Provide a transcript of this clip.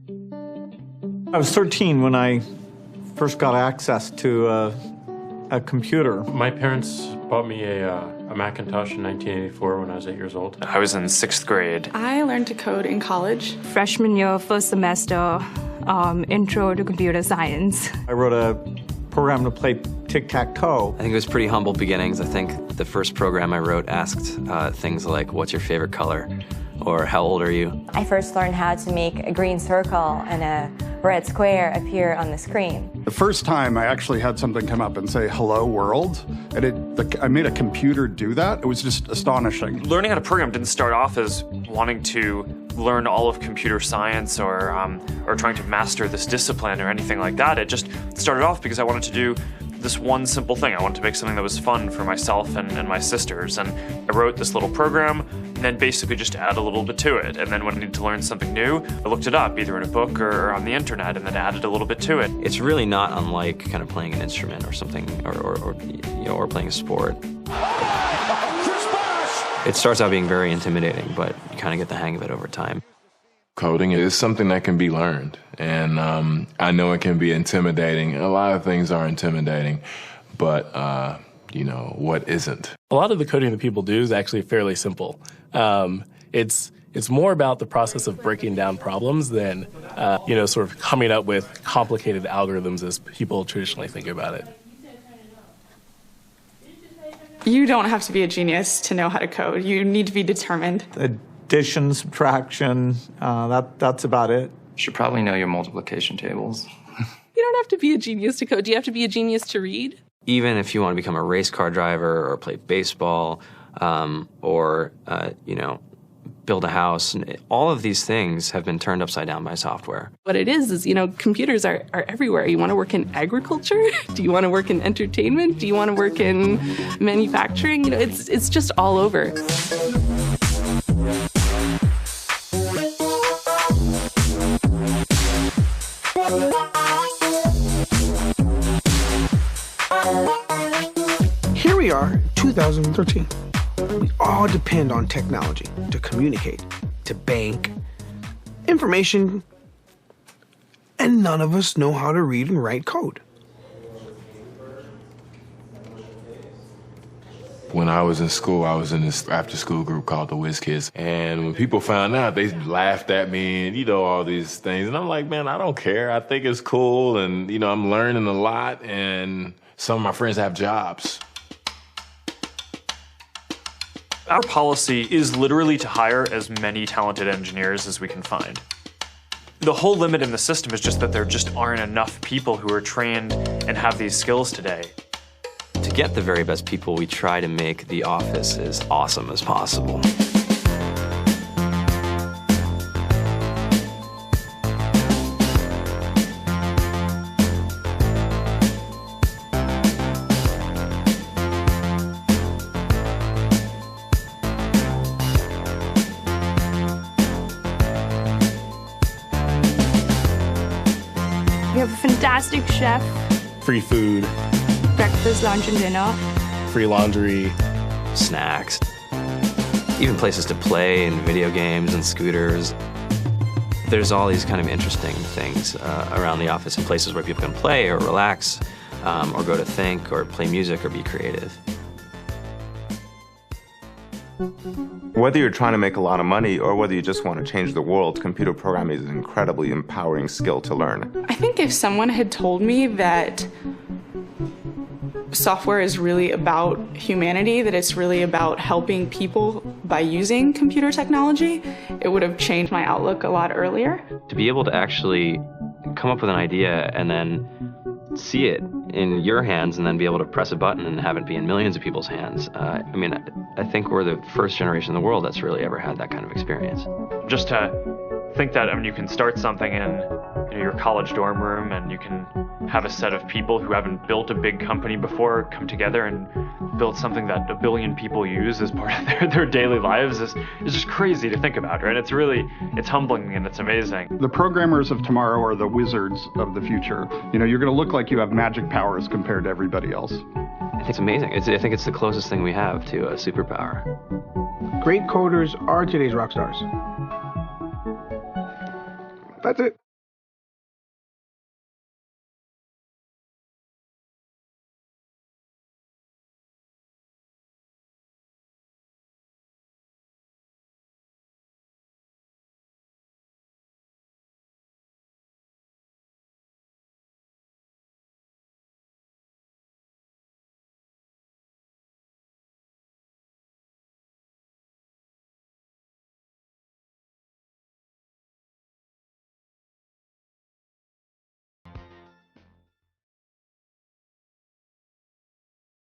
I was 13 when I first got access to a computer. My parents bought me a Macintosh in 1984 when I was 8 years old. I was in 6th grade. I learned to code in college. Freshman year, first semester, intro to computer science. I wrote a program to play tic-tac-toe. I think it was pretty humble beginnings. I think the first program I wrote asked things like, what's your favorite color? Or how old are you? I first learned how to make a green circle and a red square appear on the screen. The first time I actually had something come up and say, hello world, and I made a computer do that. It was just astonishing. Learning how to program didn't start off as wanting to learn all of computer science or trying to master this discipline or anything like that. It just started off because I wanted to do this one simple thing. I wanted to make something that was fun for myself and my sisters. And I wrote this little program and then basically just add a little bit to it. And then when I needed to learn something new, I looked it up either in a book or on the internet and then added a little bit to it. It's really not unlike kind of playing an instrument or something or playing a sport. It starts out being very intimidating, but you kind of get the hang of it over time. Coding is something that can be learned, and I know it can be intimidating. A lot of things are intimidating, but what isn't? A lot of the coding that people do is actually fairly simple. It's more about the process of breaking down problems than sort of coming up with complicated algorithms as people traditionally think about it. You don't have to be a genius to know how to code. You need to be determined. Addition, subtraction, that's about it. You should probably know your multiplication tables. You don't have to be a genius to code. Do you have to be a genius to read? Even if you want to become a race car driver or play baseball or build a house, all of these things have been turned upside down by software. What it is computers are everywhere. You want to work in agriculture? Do you want to work in entertainment? Do you want to work in manufacturing? It's just all over. Here we are, 2013. We all depend on technology to communicate, to bank, information, and none of us know how to read and write code. When I was in school, I was in this after-school group called the Whiz Kids. And when people found out, they laughed at me and, all these things. And I'm like, man, I don't care. I think it's cool. And, I'm learning a lot. And some of my friends have jobs. Our policy is literally to hire as many talented engineers as we can find. The whole limit in the system is just that there just aren't enough people who are trained and have these skills today. To get the very best people, we try to make the office as awesome as possible. We have a fantastic chef. Free food. Breakfast, lunch, and dinner. Free laundry. Snacks. Even places to play and video games and scooters. There's all these kind of interesting things around the office and places where people can play or relax or go to think or play music or be creative. Whether you're trying to make a lot of money or whether you just want to change the world, computer programming is an incredibly empowering skill to learn. I think if someone had told me that software is really about humanity, that it's really about helping people by using computer technology, it would have changed my outlook a lot earlier. To be able to actually come up with an idea and then see it in your hands and then be able to press a button and have it be in millions of people's hands. I think we're the first generation in the world that's really ever had that kind of experience. Just to think that you can start something in your college dorm room and you can have a set of people who haven't built a big company before come together and build something that 1 billion people use as part of their daily lives is just crazy to think about, right? It's humbling and it's amazing. The programmers of tomorrow are the wizards of the future. You're going to look like you have magic powers compared to everybody else. I think it's amazing. I think it's the closest thing we have to a superpower. Great coders are today's rock stars. That's it.